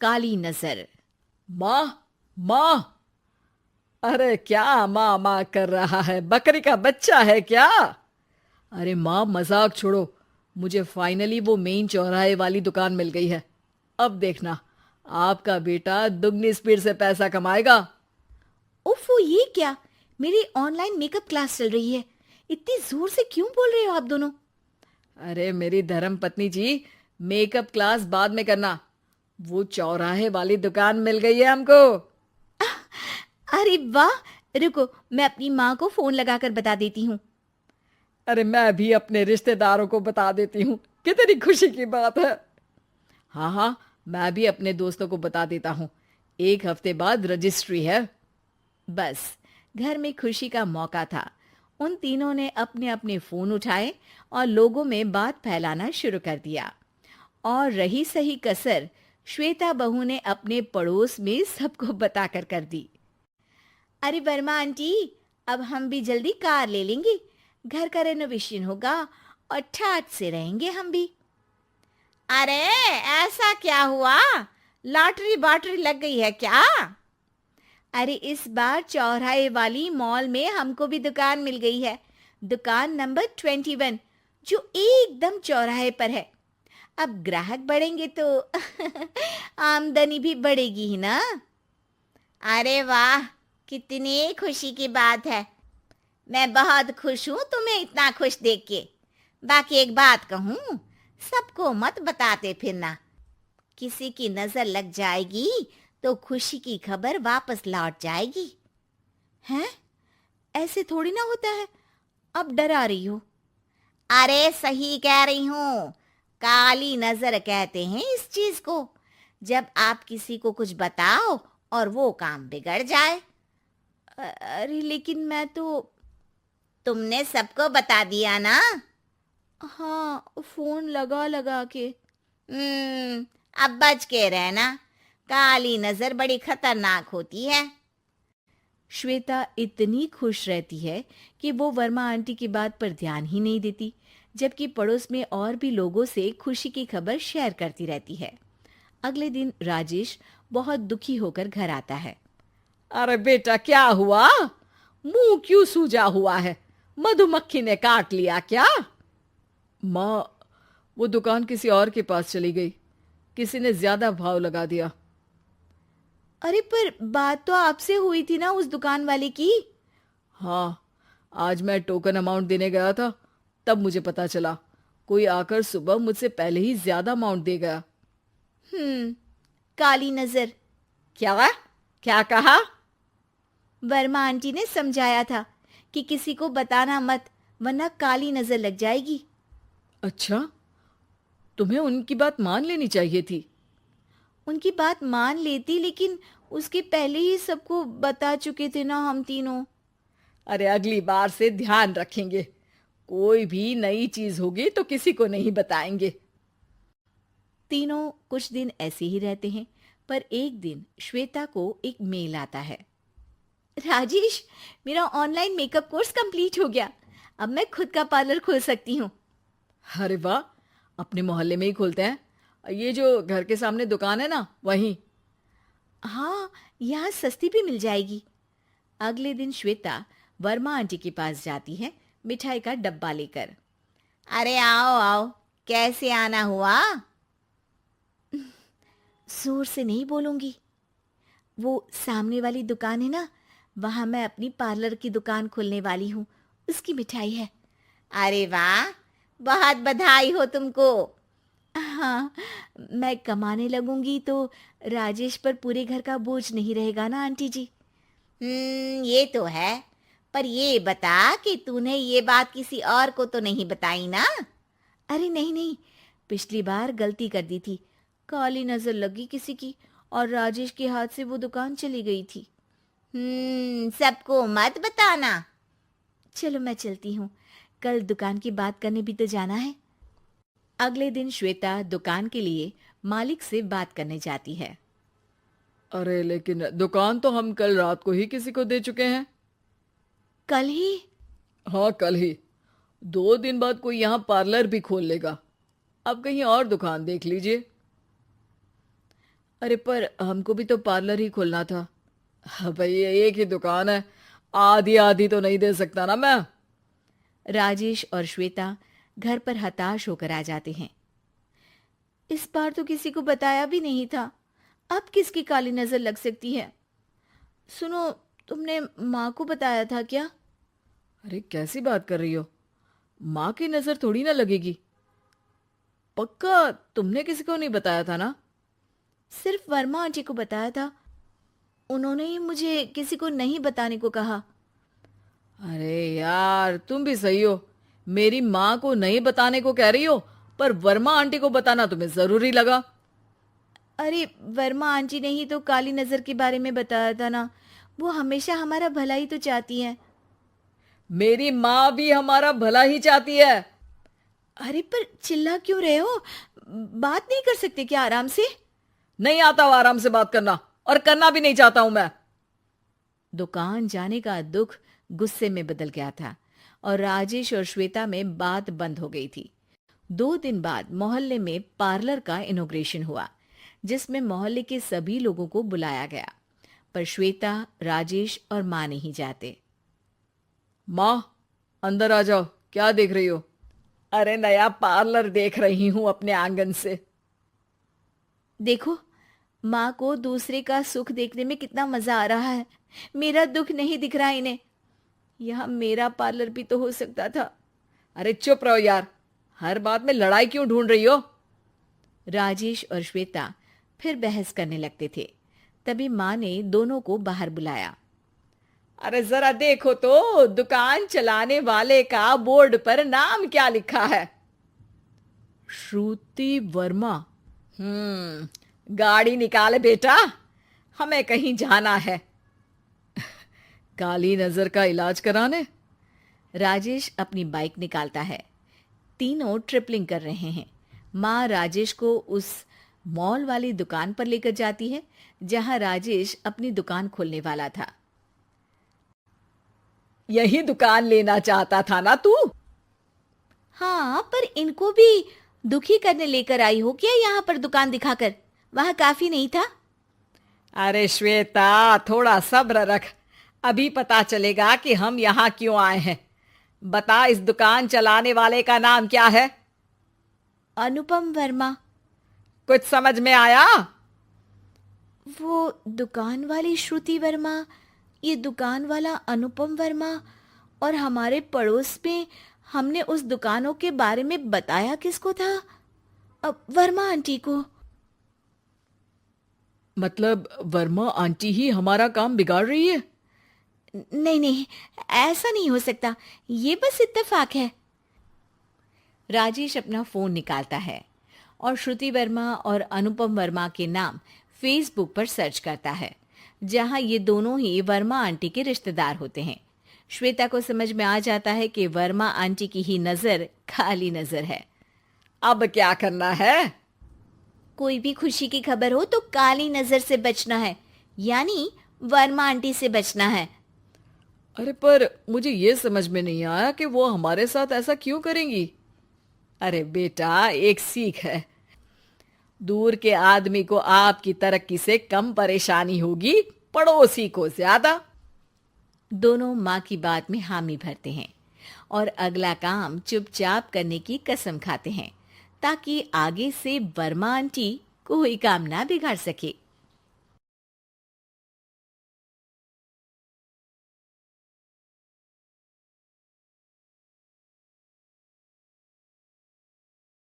काली नजर। माँ, माँ। अरे क्या माँ माँ कर रहा है? बकरी का बच्चा है क्या? अरे माँ, मजाक छोड़ो। मुझे फाइनली वो मेन चौराहे वाली दुकान मिल गई है। अब देखना, आपका बेटा दुगनी स्पीड से पैसा कमाएगा। उफ, ये क्या? मेरी ऑनलाइन मेकअप क्लास चल रही है। इतनी जोर से क्यों बोल रहे हो आप दोनों? अरे मेरी धर्म पत्नी जी, मेकअप क्लास बाद में करना। वो चौराहे वाली दुकान मिल गई है हमको। अरे वाह! रुको, मैं अपनी माँ को फोन लगाकर बता देती हूँ। अरे मैं भी अपने रिश्तेदारों को बता देती हूँ। कितनी खुशी की बात है। हाँ हाँ, मैं भी अपने दोस्तों को बता देता हूँ। 1 हफ्ते बाद रजिस्ट्री है। बस, घर में खुशी का मौका था। उन तीनों ने अपने अपने फोन उठाए और लोगों में बात फैलाना शुरू कर दिया। और रही सही कसर, श्वेता बहू ने अपने पड़ोस में सबको बताकर कर दी। अरे वर्मा आंटी, अब हम भी जल्दी कार ले लेंगे। घर का रेनोवेशन होगा और ठाट से रहेंगे हम भी। अरे, ऐसा क्या हुआ? लॉटरी बाटरी लग गई है क्या? अरे, इस बार चौराहे वाली मॉल में हमको भी दुकान मिल गई है। दुकान नंबर 21, जो एकदम चौराहे पर है। अब ग्राहक बढ़ेंगे तो आमदनी भी बढ़ेगी ही ना। अरे वाह, कितनी खुशी की बात है। मैं बहुत खुश हूँ तुम्हें इतना खुश देख के। बाकी एक बात कहूँ, सबको मत बताते फिरना। किसी की नजर लग जाएगी तो खुशी की खबर वापस लौट जाएगी। हैं? ऐसे थोड़ी ना होता है। अब डरा रही हो। अरे सही कह रही हूँ। काली नजर कहते हैं इस चीज को, जब आप किसी को कुछ बताओ और वो काम बिगड़ जाए। अरे लेकिन मैं तो। तुमने सबको बता दिया ना? हाँ, फोन लगा लगा के। अब बच के रहना। काली नजर बड़ी खतरनाक होती है। श्वेता इतनी खुश रहती है कि वो वर्मा आंटी की बात पर ध्यान ही नहीं देती, जबकि पड़ोस में और भी लोगों से खुशी की खबर शेयर करती रहती है। अगले दिन राजेश बहुत दुखी होकर घर आता है। अरे बेटा, क्या हुआ? मुंह क्यों सूजा हुआ है? मधुमक्खी ने काट लिया क्या? माँ, वो दुकान किसी और के पास चली गई। किसी ने ज्यादा भाव लगा दिया। अरे पर बात तो आपसे हुई थी ना उस दुकान वाले की। हाँ, आज मैं टोकन अमाउंट देने गया था, तब मुझे पता चला। कोई आकर सुबह मुझसे पहले ही ज्यादा अमाउंट दे गया। हम्म, काली नजर। क्या? क्या कहा? वर्मा आंटी ने समझाया था कि किसी को बताना मत, वरना काली नजर लग जाएगी। अच्छा, तुम्हें उनकी बात मान लेनी चाहिए थी। उनकी बात मान लेती, लेकिन उसके पहले ही सबको बता चुके थे ना हम तीनों। अरे अगली बार से ध्यान रखेंगे। कोई भी नई चीज होगी तो किसी को नहीं बताएंगे। तीनों कुछ दिन ऐसे ही रहते हैं, पर एक दिन श्वेता को एक मेल आता है। राजेश, मेरा ऑनलाइन मेकअप कोर्स कंप्लीट हो गया। अब मैं खुद का पार्लर खोल सकती हूँ। अरे वाह, अपने मोहल्ले में ही खोलते हैं। ये जो घर के सामने दुकान है ना, वहीं। हाँ, यहाँ सस्ती भी मिल जाएगी। अगले दिन श्वेता वर्मा आंटी के पास जाती है, मिठाई का डब्बा लेकर। अरे आओ आओ, कैसे आना हुआ? जोर से नहीं बोलूंगी। वो सामने वाली दुकान है ना, वहां मैं अपनी पार्लर की दुकान खोलने वाली हूँ। उसकी मिठाई है। अरे वाह, बहुत बधाई हो तुमको। हाँ, मैं कमाने लगूंगी तो राजेश पर पूरे घर का बोझ नहीं रहेगा ना आंटी जी। ये तो है। पर ये बता कि तूने ये बात किसी और को तो नहीं बताई ना? अरे नहीं नहीं, पिछली बार गलती कर दी थी। काली नजर लगी किसी की और राजेश के हाथ से वो दुकान चली गई थी। सबको मत बताना। चलो मैं चलती हूँ, कल दुकान की बात करने भी तो जाना है। अगले दिन श्वेता दुकान के लिए मालिक से बात करने जाती है। अरे लेकिन दुकान तो हम कल रात को ही किसी को दे चुके हैं। कल ही? हाँ, कल ही। 2 दिन बाद कोई यहाँ पार्लर भी खोल लेगा। अब कहीं और दुकान देख लीजिए। अरे पर हमको भी तो पार्लर ही खोलना था। हाँ भाई, एक ही दुकान है, आधी आधी तो नहीं दे सकता ना मैं। राजेश और श्वेता घर पर हताश होकर आ जाते हैं। इस बार तो किसी को बताया भी नहीं था, अब किसकी काली नजर लग सकती है। सुनो, तुमने माँ को बताया था क्या? अरे कैसी बात कर रही हो, माँ की नजर थोड़ी ना लगेगी। पक्का तुमने किसी को नहीं बताया था ना? सिर्फ वर्मा आंटी को बताया था, उन्होंने ही मुझे किसी को नहीं बताने को कहा। अरे यार, तुम भी सही हो, मेरी माँ को नहीं बताने को कह रही हो, पर वर्मा आंटी को बताना तुम्हें जरूरी लगा। अरे वर्मा आंटी ने ही तो काली नजर के बारे में बताया था ना, वो हमेशा हमारा भला ही तो चाहती है। मेरी माँ भी हमारा भला ही चाहती है। अरे पर चिल्ला क्यों रहे हो? बात नहीं कर सकते क्या आराम से? नहीं आता वो आराम से बात करना, और करना भी नहीं चाहता हूं मैं। दुकान जाने का दुख गुस्से में बदल गया था और राजेश और श्वेता में बात बंद हो गई थी। 2 दिन बाद मोहल्ले में पार्लर का इनॉग्रेशन हुआ, जिसमें मोहल्ले के सभी लोगों को बुलाया गया, पर श्वेता, राजेश और माँ नहीं जाते। माँ, अंदर आ जाओ, क्या देख रही हो? अरे नया पार्लर देख रही हूं अपने आंगन से। देखो, माँ को दूसरे का सुख देखने में कितना मजा आ रहा है, मेरा दुख नहीं दिख रहा इन्हें। यह मेरा पार्लर भी तो हो सकता था। अरे चुप रहो यार, हर बात में लड़ाई क्यों ढूंढ रही हो? राजेश और श्वेता फिर बहस करने लगते थे। तभी माँ ने दोनों को बाहर बुलाया। अरे जरा देखो तो, दुकान चलाने वाले का बोर्ड पर नाम क्या लिखा है? श्रुति वर्मा। गाड़ी निकाले बेटा, हमें कहीं जाना है। काली नजर का इलाज कराने? राजेश अपनी बाइक निकालता है। तीनों ट्रिपलिंग कर रहे हैं। माँ राजेश को उस मॉल वाली दुकान पर लेकर जाती है जहां राजेश अपनी दुकान खोलने वाला था। यही दुकान लेना चाहता था ना तू? हाँ, पर इनको भी दुखी करने लेकर आई हो क्या यहाँ पर दुकान दिखाकर? वहां काफी नहीं था? अरे श्वेता, थोड़ा सब्र रख, अभी पता चलेगा कि हम यहाँ क्यों आए हैं। बता, इस दुकान चलाने वाले का नाम क्या है? अनुपम वर्मा। कुछ समझ में आया? वो दुकान वाली श्रुति वर्मा, ये दुकान वाला अनुपम वर्मा, और हमारे पड़ोस में हमने उस दुकानों के बारे में बताया किसको था? अब वर्मा आंटी को। मतलब वर्मा आंटी ही हमारा काम बिगाड़ रही है? नहीं नहीं, ऐसा नहीं हो सकता, ये बस इत्तेफाक है। राजेश अपना फोन निकालता है और श्रुति वर्मा और अनुपम वर्मा के नाम फेसबुक पर सर्च करता है, जहां ये दोनों ही वर्मा आंटी के रिश्तेदार होते हैं। श्वेता को समझ में आ जाता है कि वर्मा आंटी की ही नजर खाली नजर है। अब क्या करना है? कोई भी खुशी की खबर हो तो काली नजर से बचना है, यानी वर्मा आंटी से बचना है। अरे पर मुझे ये समझ में नहीं आया कि वो हमारे साथ ऐसा क्यों करेंगी। अरे बेटा, एक सीख है, दूर के आदमी को आपकी तरक्की से कम परेशानी होगी, पड़ोसी को ज्यादा। दोनों माँ की बात में हामी भरते हैं और अगला काम चुपचाप करने की कसम खाते हैं, ताकि आगे से वर्मा आंटी कोई काम ना बिगाड़ सके।